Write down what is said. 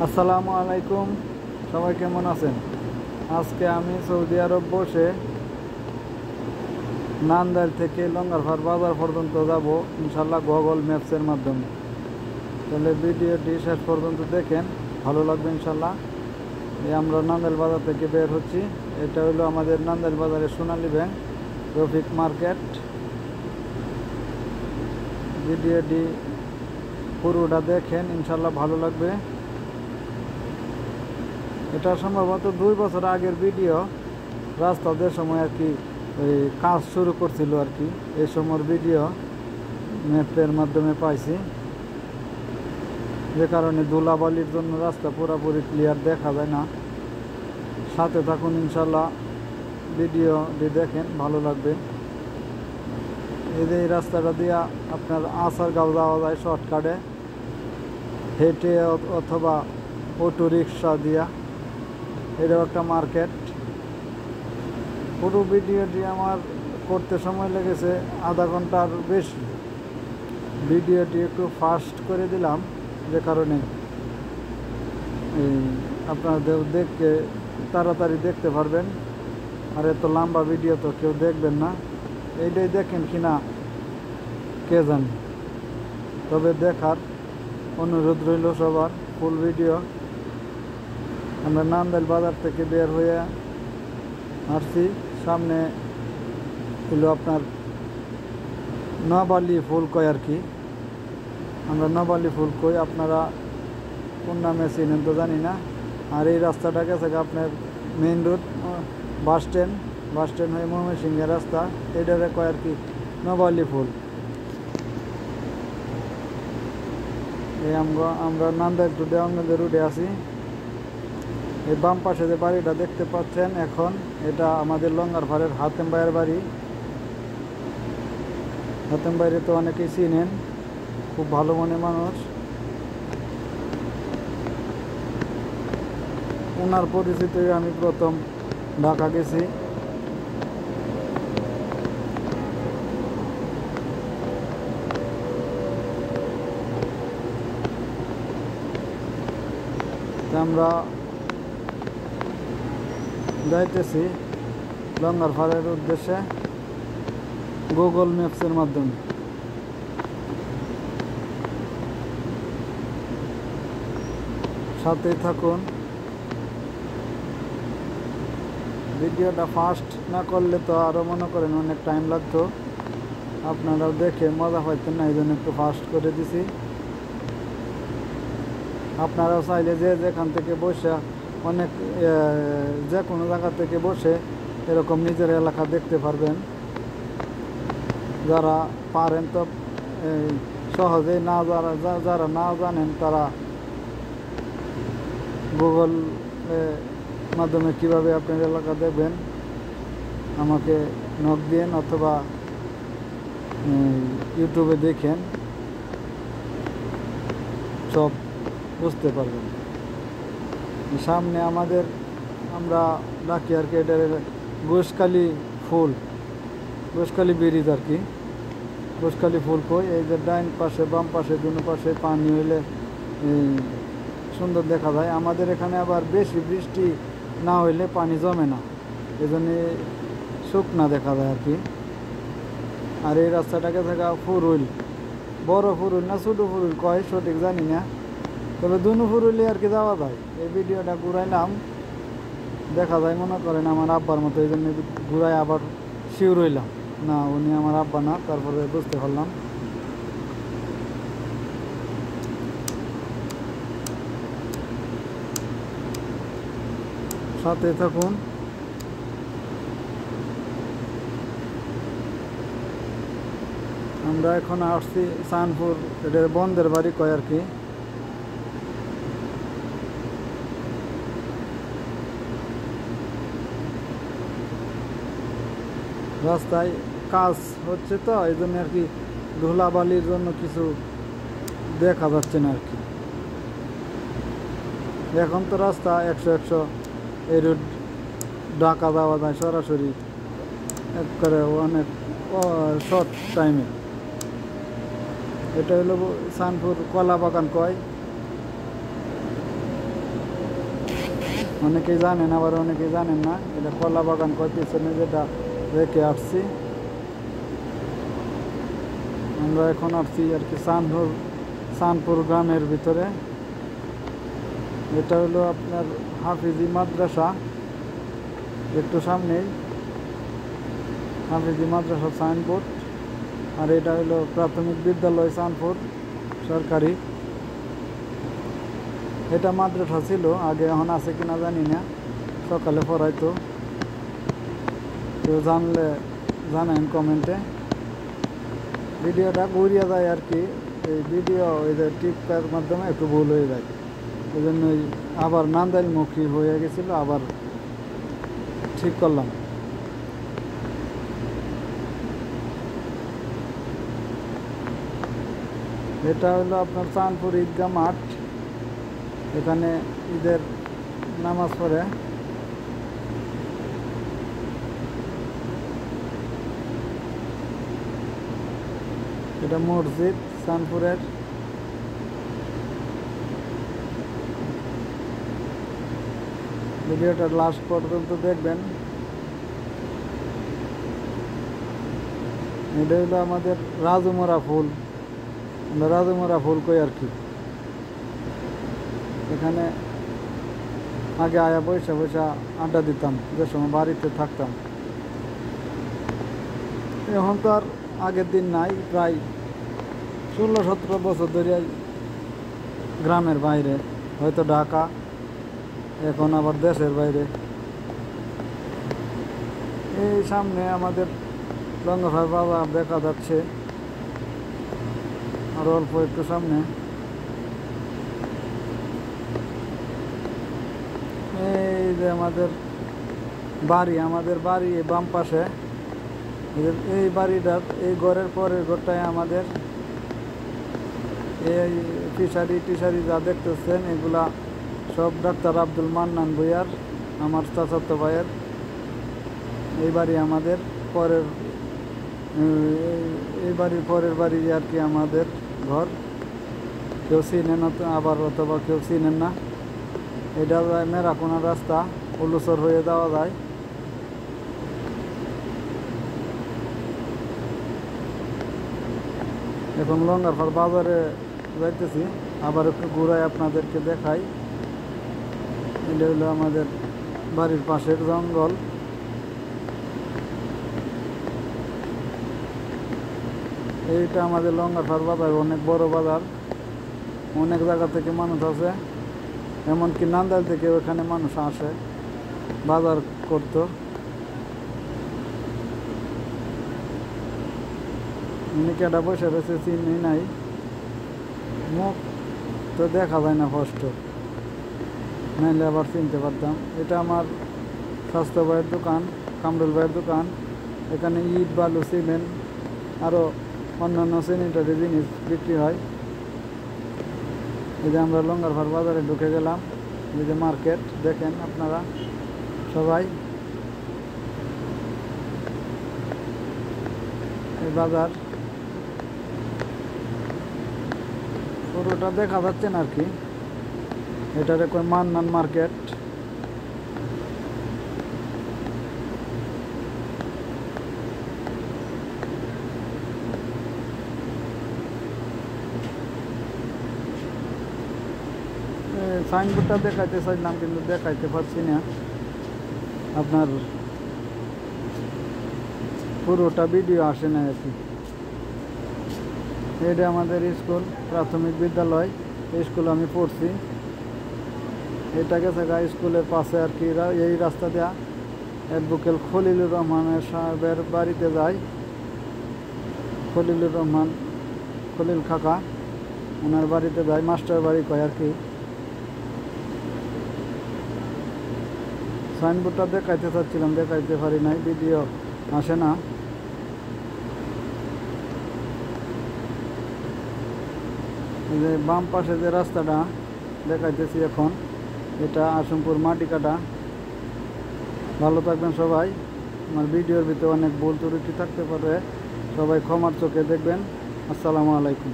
আসসালামু আলাইকুম, সবাই কেমন আছেন? আজকে আমি সৌদি আরব বসে নান্দাইল থেকে লঙ্গারপাড় বাজার পর্যন্ত যাব ইনশাল্লাহ গুগল ম্যাপসের মাধ্যমে। তাহলে ভিডিওটি শেষ পর্যন্ত দেখেন, ভালো লাগবে ইনশাল্লাহ। আমরা নান্দাইল বাজার থেকে বের হচ্ছি। এটা হলো আমাদের নান্দাইল বাজারের সোনালী ব্যাংক রফিক মার্কেট। ভিডিওটি পুরোটা দেখেন, ইনশাল্লাহ ভালো লাগবে। এটা সম্ভবত 2 বছর আগের ভিডিও। রাস্তাদের সময় আর কি ওই কাজ শুরু করছিল আর কি, এই সময়ের ভিডিও ম্যাপের মাধ্যমে পাইছি, যে কারণে ধুলাবালির জন্য রাস্তা পুরোপুরি ক্লিয়ার দেখা যায় না। সাথে থাকুন, ইনশাল্লাহ ভিডিওটি দেখেন, ভালো লাগবে। এই রাস্তাটা দিয়ে আপনার আসারগাঁও যাওয়া যায় শর্টকাটে, হেঁটে অথবা অটো রিক্সা দিয়া। এটাও একটা মার্কেট। পুরো ভিডিওটি আমার করতে সময় লেগেছে আধা ঘন্টার বেশি। ভিডিওটি একটু ফাস্ট করে দিলাম, যে কারণে আপনাদের দেখে তাড়াতাড়ি দেখতে পারবেন। আর এত লম্বা ভিডিও তো কেউ দেখবেন না, এইটাই দেখেন কিনা কে জানে। তবে দেখার অনুরোধ রইল সবার, ফুল ভিডিও। আমরা নান্দাইল বাজার থেকে বের হয়ে আসছি। সামনে হলো আপনার নবালি ফুল কয় আর কি, আমরা নবালি ফুল কই, আপনারা কোন নামে চিনেন তো জানি না। আর এই রাস্তাটা গেছে আপনার মেইন রোড, বাস স্ট্যান্ড হয়ে ময়মনসিংহের রাস্তা, এটারে কয় আর কি নবালি ফুল। এই আমরা নান্দাইল টু দেওয়ানগঞ্জ রুটে আছি। এই বাম পাশে যে বাড়িটা দেখতে পাচ্ছেন এখন, এটা আমাদের লঙ্গারপাড়ের হাতেম ভাইয়ের বাড়ি। হাতেম ভাইরে তো অনেকেই চিনেন, খুব ভালো মনের মানুষ। ওনার পরিচিতি আমি প্রথম ঢাকা গেছি। আমরা যাইতেছি লঙ্গারপাড়ের উদ্দেশ্যে গুগল ম্যাপসের মাধ্যমে। সাথেই থাকুন। ভিডিওটা ফাস্ট না করলে তো আরও মনে করেন অনেক টাইম লাগতো, আপনারাও দেখে মজা পাইতেন না, এই জন্য একটু ফাস্ট করে দিছি। আপনারাও চাইলে যে যেখান থেকে বসে অনেক যে কোনো জায়গা থেকে বসে এরকম নিজের এলাকা দেখতে পারবেন। যারা পারেন তো সহজেই, না যারা না জানেন তারা গুগল মাধ্যমে কিভাবে আপনার এলাকা দেখবেন আমাকে নক দিন, অথবা ইউটিউবে দেখেন, সব বুঝতে পারবেন। সামনে আমাদের আমরা ডাকি আর কি, এটার গোসখালি ব্রিজ আর কি, গোসখালি ফুল কই। এই যে ডাইন পাশে বাম পাশে দুনো পাশে পানি হইলে সুন্দর দেখা যায়। আমাদের এখানে আবার বেশি বৃষ্টি না হইলে পানি জমে না, এজন্য শুকনা দেখা যায় আর কি। আর এই রাস্তাটাকে থাকা ফুরুল, বড় ফুরুল না ছোটো ফুরুল কয় সঠিক জানি না, তবে দুনো ফুরুলে আর কি যাওয়া যায়। এই ভিডিওটা ঘুরাইলাম, দেখা যায় মনে করেন আমার আব্বার মতো, এই জন্য ঘুরাই আবার শিওর হইলাম না উনি আমার আব্বা না, তারপরে বুঝতে পারলাম। সাথে থাকুন। আমরা এখন আসছি চাঁদপুর, এটা বন্ধের বাড়ি কয় আর কি। রাস্তায় কাজ হচ্ছে তো এই জন্য আর কি ধুলাবালির জন্য কিছু দেখা যাচ্ছে না আর কি। এখন তো রাস্তা 100 এই রোড ঢাকা যাওয়া যায় সরাসরি একবারে অনেক শর্ট টাইমে। এটা হলো চাঁদপুর কলা বাগান কয়। অনেকেই জানেন, আবার অনেকেই জানেন না। এটা কলা বাগান কয় পিছনে যেটা রেখে আসছি। আমরা এখন আসছি আর কি সানপুর গ্রামের ভিতরে। এটা হলো আপনার হাফিজি মাদ্রাসা, একটু সামনেই হাফিজি মাদ্রাসা সাইনবোর্ড। আর এটা হলো প্রাথমিক বিদ্যালয় সানপুর সরকারি। এটা মাদ্রাসা ছিল আগে, এখন আছে কিনা জানি না, সকালে পড়াইতো। কেউ জানলে জানেন কমেন্টে। ভিডিওটা ঘুরিয়ে যায় আর কি, এই ভিডিও ওই যে টিপটার মাধ্যমে একটু ভুল হয়ে যায়, এই জন্যই আবার নান্দাইলমুখী হয়ে গেছিলো, আবার ঠিক করলাম। এটা হলো আপনার চাঁদপুর ঈদগাহ মাঠ। এখানে ঈদের নামাজ পড়ে। এটা মসজিদ চাঁদপুরের। ভিডিওটা লাস্ট পর্যন্ত দেখবেন। এটা হলো আমাদের রাজুমরা ফুল, আমরা রাজুমরা ফুল কই আর কি। এখানে আগে আয়া পয়সা আড্ডা দিতাম যে সময় বাড়িতে থাকতাম। এখন তো আর আগের দিন নাই, প্রায় 16-17 বছর ধরে গ্রামের বাইরে, হয়তো ঢাকা, এখন আবার দেশের বাইরে। এই সামনে আমাদের লঙ্গাফার বাজার দেখা যাচ্ছে, আর অল্প একটু সামনে এই যে আমাদের বাড়ি বাম পাশে। এই বাড়িটার এই ঘরের পরের ঘরটায় আমাদের এই টিসারি যা দেখতেছেন এগুলা সব ডাক্তার আব্দুল মান্নান ভূঁইয়ার, আমার চাচাতো ভাইয়ের। এই বাড়ি আমাদের পরের, এই বাড়ির পরের বাড়ি আর কি আমাদের ঘর। কেউ চিনেন আবার, অথবা কেউ চিনেন না। এটা যায় মেরাকোনা রাস্তা, উলুসর হয়ে যাওয়া যায়। এখন লঙ্গারপাড় বাজারে যাইতেছি, আবার একটু ঘুরাই আপনাদেরকে দেখাই। এটা হলো আমাদের বাড়ির পাশের জঙ্গল। এইটা আমাদের লঙ্গারপাড় বাজার, অনেক বড় বাজার, অনেক জায়গা থেকে মানুষ আছে, এমনকি নান্দাইল থেকে ওখানে মানুষ আসে বাজার করতো। উনি কেটা বসে রয়েছে চিনি নাই, মুখ তো দেখা যায় না কষ্ট, নাইলে আবার চিনতে পারতাম। এটা আমার স্বাস্থ্য ভাইয়ের দোকান, কামরুল ভাইয়ের দোকান। এখানে ইট, বালু, সিমেন্ট আরও অন্যান্য স্যানিটারি জিনিস বিক্রি হয়। এই যে আমরা লঙ্গারপাড় বাজারে ঢুকে গেলাম। এই যে মার্কেট দেখেন আপনারা সবাই, এই বাজার পুরোটা দেখা যাচ্ছে না আর কি। এটারে কই মান্নান মার্কেট। সাইনবোর্ডটা দেখাইতে চাইলাম কিন্তু দেখাইতে পারছি না, আপনার পুরোটা ভিডিও আসে না আর কি। এটা আমাদের স্কুল, প্রাথমিক বিদ্যালয়। এই স্কুল আমি পড়ছি। এটা গেছে স্কুলের পাশে আর কি। এই রাস্তা দেওয়া অ্যাডভোকেট খলিলুর রহমানের সাহেবের বাড়িতে যায়। খলিলুর রহমান, খলিল কাকা, ওনার বাড়িতে যায়, মাস্টার বাড়ি কয় আর কি। সাইনবোর্ডটা দেখাইতে চাচ্ছিলাম, দেখাইতে পারি নাই, ভিডিও আসে না। এই যে বাম পাশে যে রাস্তাটা দেখাইতেছি এখন, এটা আসমপুর মাটিকাটা। ভালো থাকবেন সবাই। আমার ভিডিওর ভিতরে অনেক ভুল ত্রুটি থাকতে পারে, সবাই ক্ষমার চোখে দেখবেন। আসসালামু আলাইকুম।